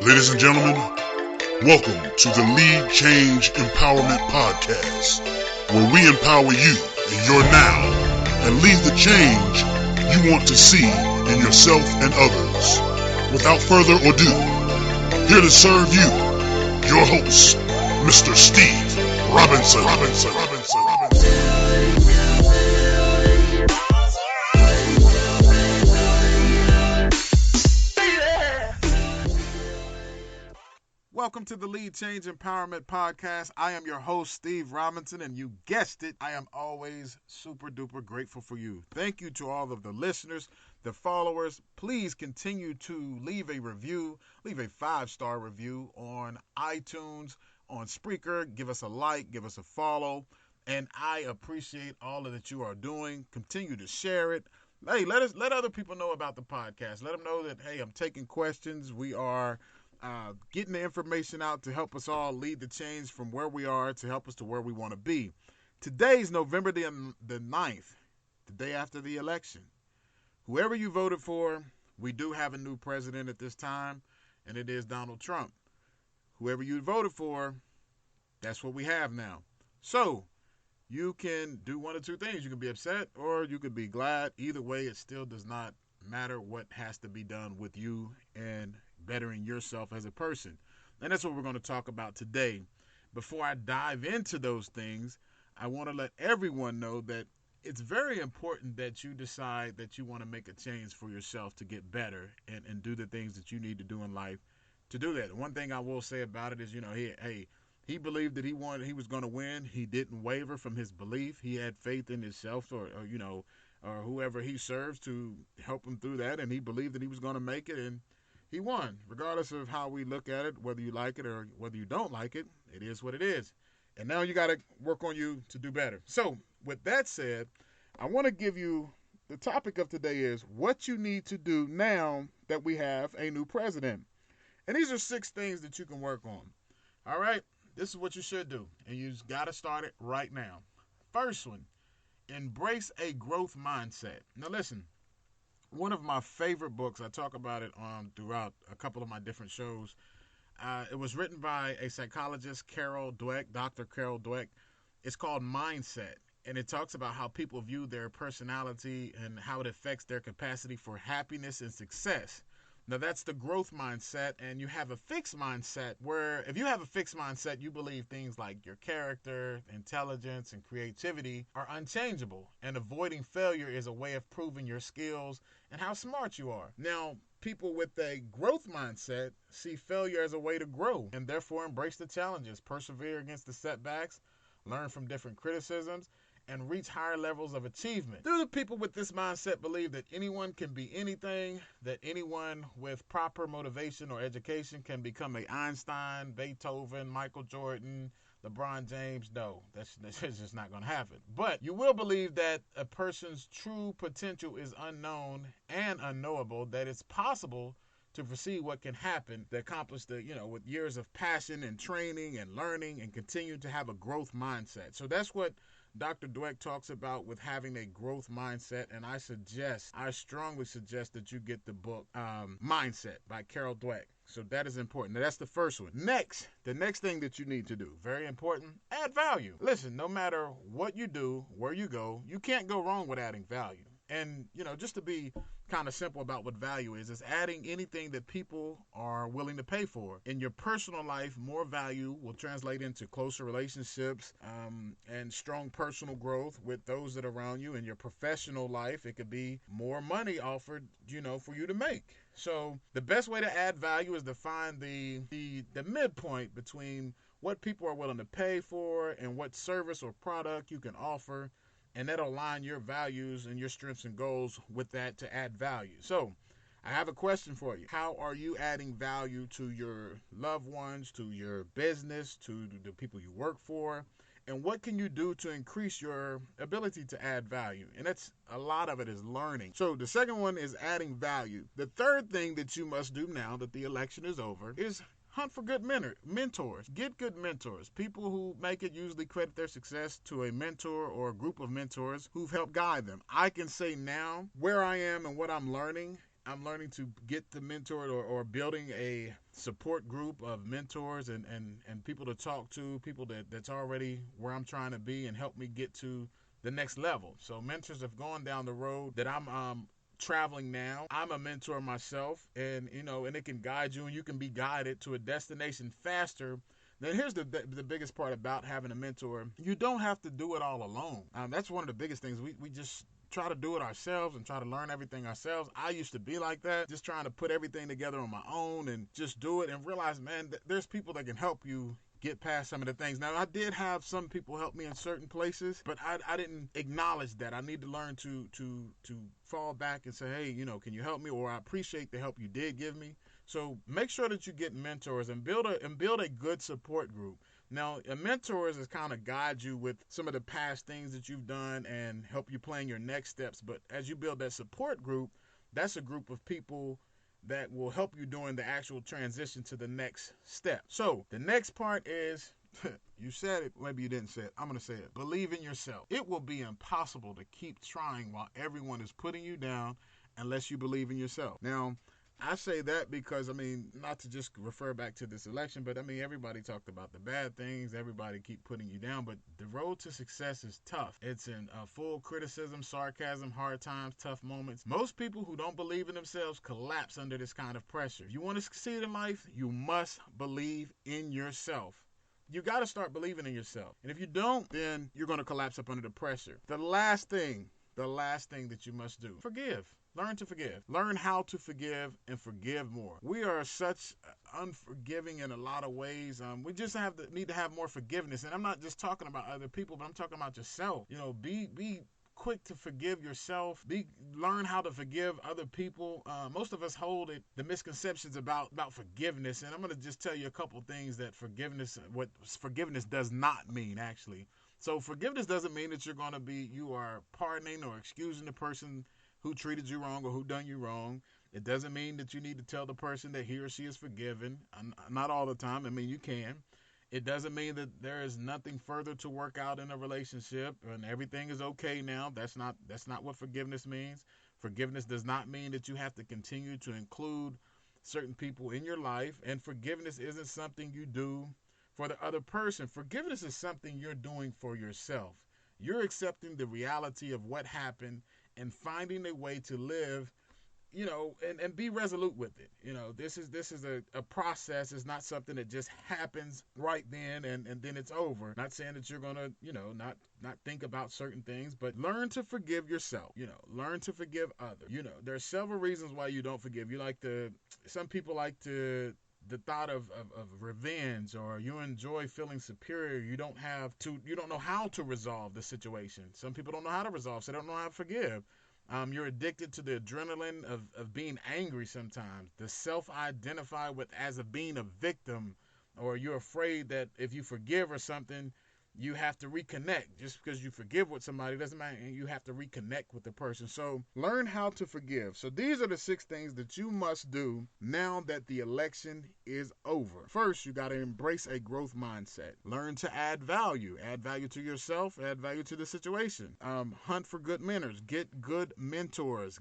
Ladies and gentlemen, welcome to the Lead Change Empowerment Podcast, where we empower you in your now and lead the change you want to see in yourself and others. Without further ado, here to serve you, your host, Mr. Steve Robinson. Welcome to the Lead Change Empowerment Podcast. I am your host, Steve Robinson, and you guessed it, I am always super duper grateful for you. Thank you to all of the listeners, the followers. Please continue to leave a review, leave a 5-star review on iTunes, on Spreaker. Give us a like, give us a follow, and I appreciate all of that you are doing. Continue to share it. Hey, let other people know about the podcast. Let them know that, hey, I'm taking questions. We are getting the information out to help us all lead the change from where we are to help us to where we want to be. Today's November the 9th, the day after the election. Whoever you voted for, we do have a new president at this time, and it is Donald Trump. Whoever you voted for, that's what we have now. So, you can do one of two things. You can be upset or you can be glad. Either way, it still does not matter what has to be done with you and bettering yourself as a person. And that's what we're going to talk about today. Before I dive into those things, I want to let everyone know that it's very important that you decide that you want to make a change for yourself to get better and do the things that you need to do in life to do that. One thing I will say about it is, he believed that he was going to win. He didn't waver from his belief. He had faith in himself or whoever he serves to help him through that, and he believed that he was going to make it, and he won. Regardless of how we look at it, whether you like it or whether you don't like it, it is what it is. And now you got to work on you to do better. So, with that said, I want to give you, the topic of today is what you need to do now that we have a new president. And these are 6 things that you can work on. All right? This is what you should do, and you just got to start it right now. First one, embrace a growth mindset. Now listen, one of my favorite books, I talk about it throughout a couple of my different shows. It was written by a psychologist, Dr. Carol Dweck. It's called Mindset, and it talks about how people view their personality and how it affects their capacity for happiness and success. Now, that's the growth mindset, and you have a fixed mindset where if you have a fixed mindset, you believe things like your character, intelligence, and creativity are unchangeable, and avoiding failure is a way of proving your skills and how smart you are. Now, people with a growth mindset see failure as a way to grow and therefore embrace the challenges, persevere against the setbacks, learn from different criticisms, and reach higher levels of achievement. Do the people with this mindset believe that anyone can be anything, that anyone with proper motivation or education can become a Einstein, Beethoven, Michael Jordan, LeBron James? No, that's just not going to happen. But you will believe that a person's true potential is unknown and unknowable, that it's possible to foresee what can happen, to accomplish with years of passion and training and learning and continue to have a growth mindset. So that's what Dr. Dweck talks about with having a growth mindset, and I strongly suggest that you get the book Mindset by Carol Dweck. So that is important. Now, that's the first one. The next thing that you need to do, very important, add value. Listen, no matter what you do, where you go, you can't go wrong with adding value. And, just to be kind of simple about what value is adding anything that people are willing to pay for. In your personal life, more value will translate into closer relationships and strong personal growth with those that are around you. In your professional life, it could be more money offered, for you to make. So the best way to add value is to find the midpoint between what people are willing to pay for and what service or product you can offer. And that'll align your values and your strengths and goals with that to add value. So I have a question for you. How are you adding value to your loved ones, to your business, to the people you work for? And what can you do to increase your ability to add value? And that's a lot of it is learning. So the second one is adding value. The third thing that you must do now that the election is over is hunt for good mentors. Get good mentors. People who make it usually credit their success to a mentor or a group of mentors who've helped guide them. I can say now where I am and what I'm learning, I'm learning to get the mentored or building a support group of mentors and people to talk to, people that's already where I'm trying to be and help me get to the next level. So mentors have gone down the road that I'm traveling now. I'm a mentor myself, and and it can guide you, and you can be guided to a destination faster. Then here's the biggest part about having a mentor. You don't have to do it all alone. That's one of the biggest things. We just try to do it ourselves and try to learn everything ourselves. I used to be like that, just trying to put everything together on my own and just do it and realize, man, there's people that can help you get past some of the things. Now, I did have some people help me in certain places, but I didn't acknowledge that. I need to learn to fall back and say, hey, can you help me? Or I appreciate the help you did give me. So make sure that you get mentors and build a good support group. Now, a mentor is kind of guide you with some of the past things that you've done and help you plan your next steps. But as you build that support group, that's a group of people that will help you during the actual transition to the next step. So the next part is, you said it, maybe you didn't say it. I'm going to say it. Believe in yourself. It will be impossible to keep trying while everyone is putting you down unless you believe in yourself. Now, I say that because, not to just refer back to this election, but everybody talked about the bad things. Everybody keep putting you down, but the road to success is tough. It's in full criticism, sarcasm, hard times, tough moments. Most people who don't believe in themselves collapse under this kind of pressure. If you want to succeed in life, you must believe in yourself. You got to start believing in yourself. And if you don't, then you're going to collapse up under the pressure. The last thing that you must do, forgive. Learn to forgive. Learn how to forgive and forgive more. We are such unforgiving in a lot of ways. We just need to have more forgiveness. And I'm not just talking about other people, but I'm talking about yourself. Be quick to forgive yourself. Learn how to forgive other people. Most of us hold the misconceptions about forgiveness, and I'm going to just tell you a couple things that what forgiveness does not mean, actually. So forgiveness doesn't mean that you are pardoning or excusing the person who treated you wrong or who done you wrong. It doesn't mean that you need to tell the person that he or she is forgiven. Not all the time. You can. It doesn't mean that there is nothing further to work out in a relationship and everything is okay now. That's not what forgiveness means. Forgiveness does not mean that you have to continue to include certain people in your life. And forgiveness isn't something you do for the other person. Forgiveness is something you're doing for yourself. You're accepting the reality of what happened and finding a way to live, and be resolute with it. This is a process. It's not something that just happens right then and then it's over. Not saying that you're gonna, not think about certain things, but learn to forgive yourself. Learn to forgive others. There are several reasons why you don't forgive. Some people like to the thought of revenge, or you enjoy feeling superior. You don't know how to resolve the situation. Some people don't know how to resolve, so they don't know how to forgive. You're addicted to the adrenaline of being angry sometimes. The self-identify as being a victim, or you're afraid that if you forgive or something, you have to reconnect. Just because you forgive with somebody doesn't mean you have to reconnect with the person. So learn how to forgive. So these are the 6 things that you must do now that the election is over. First, you got to embrace a growth mindset. Learn to add value. Add value to yourself. Add value to the situation. Hunt for good mentors. Get good mentors.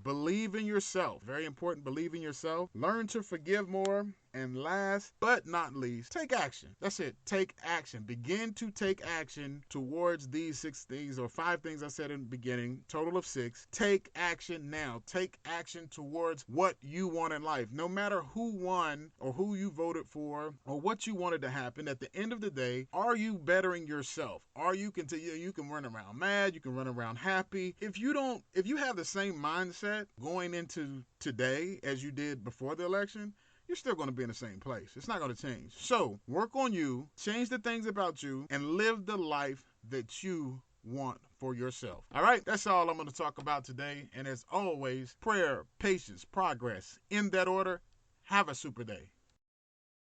Believe in yourself. Very important. Believe in yourself. Learn to forgive more. And last but not least, take action. That's it. Take action. Begin to take action towards these 6 things, or 5 things I said in the beginning, total of 6. Take action now. Take action towards what you want in life. No matter who won or who you voted for or what you wanted to happen, at the end of the day, are you bettering yourself? You can run around mad, you can run around happy. If you have the same mindset going into today as you did before the election, you're still going to be in the same place. It's not going to change. So work on you, change the things about you, and live the life that you want for yourself. All right, that's all I'm going to talk about today. And as always, prayer, patience, progress. In that order, have a super day.